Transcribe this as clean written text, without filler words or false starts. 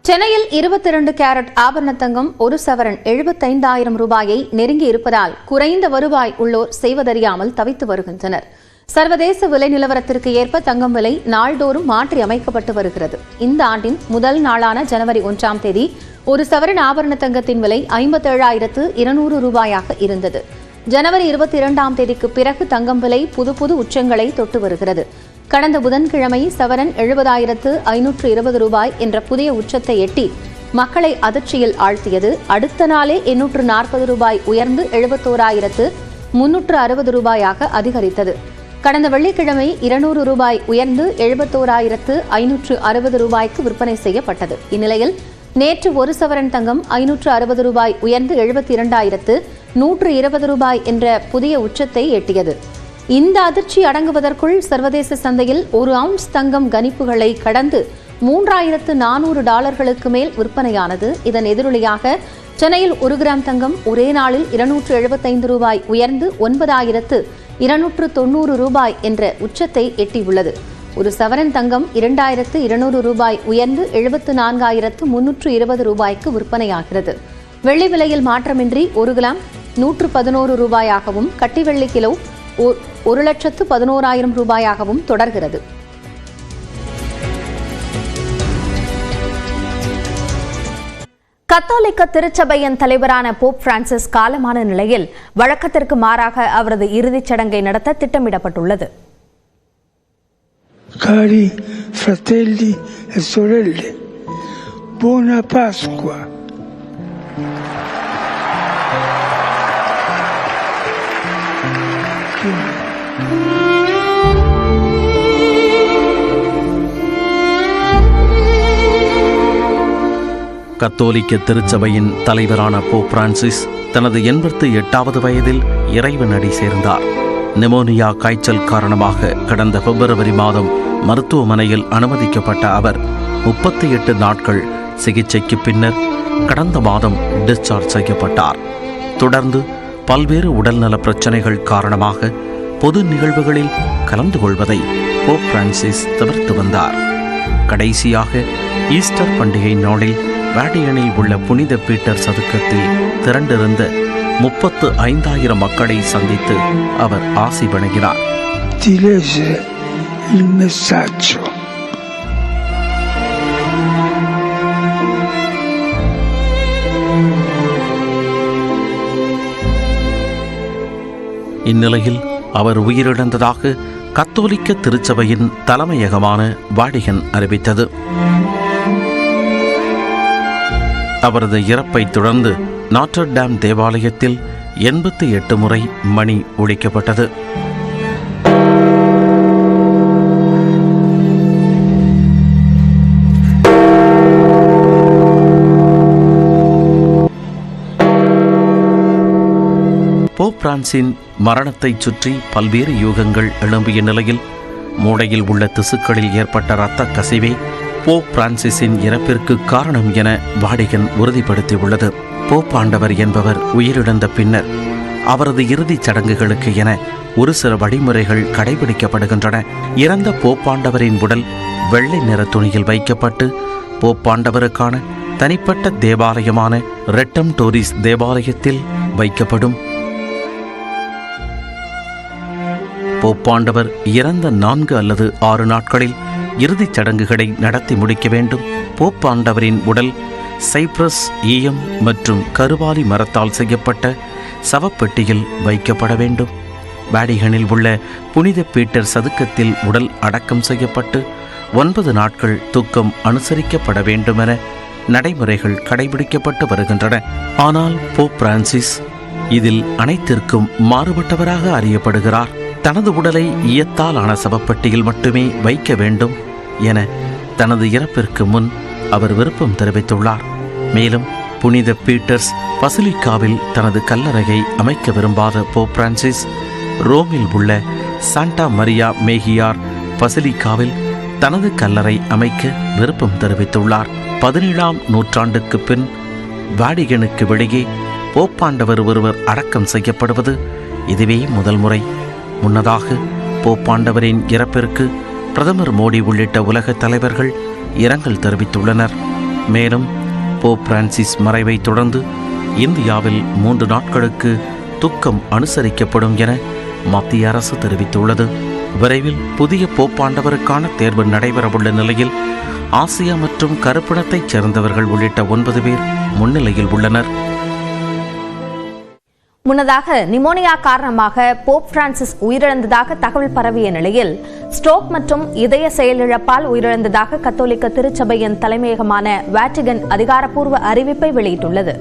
சென்னையில் 22 கேரட் ஆபரண தங்கம் ஒரு சவரன் 75,000 ரூபாயை நெருங்கி இருப்பதால் குறைந்த வருவாய் உள்ளோர் செய்வதறியாமல் தவித்து வருகின்றனர். சர்வதேச விலை நிலவரத்திற்கு ஏற்ப தங்கம் விலை நாள்தோறும் மாற்றி அமைக்கப்பட்டு வருகிறது. இந்த ஆண்டின் முதல் நாளான ஜனவரி 1ஆம் தேதி ஒரு சவரன் ஆபரண தங்கத்தின் விலை 57,200 ரூபாயாக இருந்தது. ஜனவரி 22ஆம் தேதிக்கு பிறகு தங்கம் விலை புது உச்சங்களை தொட்டு வருகிறது. கடந்த புதன்கிழமை சவரன் 70,520 ரூபாய் என்ற புதிய உச்சத்தை எட்டி மக்களை அதிர்ச்சியில் ஆழ்த்தியது. அடுத்த நாளே 840 ரூபாய் உயர்ந்து 71,360 ரூபாயாக அதிகரித்தது. கடந்த வெள்ளிக்கிழமை 200 ரூபாய் உயர்ந்து 71,560 ரூபாய்க்கு விற்பனை செய்யப்பட்டது. இந்நிலையில் நேற்று ஒரு சவரன் தங்கம் 560 ரூபாய் உயர்ந்து 72,120 ரூபாய் என்ற புதிய உச்சத்தை எட்டியது. இந்த அதிர்ச்சி அடங்குவதற்குள் சர்வதேச சந்தையில் ஒரு அவுன்ஸ் தங்கம் கணிப்புகளை கடந்து $3,400 மேல் விற்பனையானது. இதன் எதிரொலியாக சென்னையில் 1 கிராம் தங்கம் ஒரே நாளில் 275 ரூபாய் உயர்ந்து 9,290 ரூபாய் என்ற உச்சத்தை எட்டியுள்ளது. ஒரு சவரன் தங்கம் 2,200 ரூபாய் உயர்ந்து 74,320 ரூபாய்க்கு விற்பனையாகிறது. வெள்ளி விலையில் மாற்றமின்றி 1 கிராம் 111 ரூபாயாகவும் கட்டி வெள்ளி கிலோ 1,11,000 ரூபாயாகவும் தொடர்கிறது. கத்தோலிக்க திருச்சபையின் தலைவரான போப் பிரான்சிஸ் காலமான நிலையில் வழக்கத்திற்கு மாறாக அவரது இறுதிச் சடங்கை நடத்த திட்டமிடப்பட்டுள்ளது. Cari fratelli e sorelle, buona Pasqua. கத்தோலிக்க திருச்சபையின் தலைவரான போப் பிரான்சிஸ் தனது 88வது வயதில் இறைவனடி சேர்ந்தார். நிமோனியா காய்ச்சல் காரணமாக கடந்த பிப்ரவரி மாதம் மருத்துவமனையில் அனுமதிக்கப்பட்ட அவர் 38 நாட்கள் சிகிச்சைக்கு பின்னர் கடந்த மாதம் டிஸ்சார்ஜ் செய்யப்பட்டார். தொடர்ந்து பல்வேறு உடல்நல பிரச்சனைகள் காரணமாக பொது நிகழ்வுகளில் கலந்து கொள்வதை போப் பிரான்சிஸ் தவிர்த்து வந்தார். கடைசியாக ஈஸ்டர் பண்டிகை நாளில் வாடிகனில் உள்ள புனித பீட்டர் சதுக்கத்தில் திரண்டிருந்த 35,000 மக்களை சந்தித்து அவர் ஆசி வழங்கினார். இந்நிலையில் அவர் உயிரிழந்ததாக கத்தோலிக்க திருச்சபையின் தலைமையகமான வாடிகன் அறிவித்தது. அவரது இறப்பை தொடர்ந்து நாட்டர் டேம் தேவாலயத்தில் 88 முறை மணி ஒலிக்கப்பட்டது. போப் பிரான்சின் மரணத்தை சுற்றி பல்வேறு யூகங்கள் எழும்பிய நிலையில் மூளையில் உள்ள திசுக்களில் ஏற்பட்ட இரத்த கசிவே போப் பிரான்சிஸின் இறப்பிற்கு காரணம் என வாடிகன் உறுதிப்படுத்தியுள்ளது. போப் ஆண்டவர் என்பவர் உயிரிழந்த பின்னர் அவரது இறுதிச் சடங்குகளுக்கு என ஒரு சில வழிமுறைகள் கடைபிடிக்கப்படுகின்றன. இறந்த போப்பாண்டவரின் உடல் வெள்ளை நிற துணியில் வைக்கப்பட்டு போப்பாண்டவருக்கான தனிப்பட்ட தேவாலயமான ரெட்டம் டோரிஸ் தேவாலயத்தில் வைக்கப்படும். போப்பாண்டவர் இறந்த 4 அல்லது 6 நாட்களில் இறுதிச் சடங்குகளை நடத்தி முடிக்க வேண்டும். போப்பாண்டவரின் உடல் சைப்ரஸ், ஈயம் மற்றும் கருவாலி மரத்தால் செய்யப்பட்ட சவப்பெட்டியில் வைக்கப்பட வேண்டும். வாடிகனில் உள்ள புனித பீட்டர் சதுக்கத்தில் உடல் அடக்கம் செய்யப்பட்டு 9 நாட்கள் துக்கம் அனுசரிக்கப்பட வேண்டுமென நடைமுறைகள் கடைபிடிக்கப்பட்டு வருகின்றன. ஆனால் போப் பிரான்சிஸ் இதில் அனைத்திற்கும் மாறுபட்டவராக அறியப்படுகிறார். தனது உடலை ஈயத்தால் ஆன சவப்பெட்டியில் மட்டுமே வைக்க வேண்டும் என தனது இறப்பிற்கு முன் அவர் விருப்பம் தெரிவித்துள்ளார். மேலும் புனித பீட்டர்ஸ் பசிலிக்காவில் தனது கல்லறையை அமைக்க விரும்பாத போப் பிரான்சிஸ் ரோமில் உள்ள சாண்டா மரியா மேகியார் பசிலிக்காவில் தனது கல்லறை அமைக்க விருப்பம் தெரிவித்துள்ளார். 17ஆம் நூற்றாண்டுக்கு பின் வாடிகனுக்கு வெளியே போப்பாண்டவர் ஒருவர் அடக்கம் செய்யப்படுவது இதுவே முதல் முறை. முன்னதாக போப்பாண்டவரின் இறப்பிற்கு பிரதமர் மோடி உள்ளிட்ட உலக தலைவர்கள் இரங்கல் தெரிவித்துள்ளனர். மேலும் போப் பிரான்சிஸ் மறைவை தொடர்ந்து இந்தியாவில் 3 நாட்களுக்கு துக்கம் அனுசரிக்கப்படும் என மத்திய அரசு தெரிவித்துள்ளது. விரைவில் புதிய போப்பாண்டவருக்கான தேர்வு நடைபெறவுள்ள நிலையில் ஆசியா மற்றும் கருப்பினத்தைச் சேர்ந்தவர்கள் உள்ளிட்ட 9 பேர் முன்னிலையில் உள்ளனர். முன்னதாக நிமோனியா காரணமாக போப் பிரான்சிஸ் உயிரிழந்ததாக தகவல் பரவிய நிலையில் ஸ்ட்ரோக் மற்றும் இதய செயலிழப்பால் உயிரிழந்ததாக கத்தோலிக்க திருச்சபையின் தலைமையகமான வாட்டிகன் அதிகாரப்பூர்வ அறிவிப்பை வெளியிட்டுள்ளது.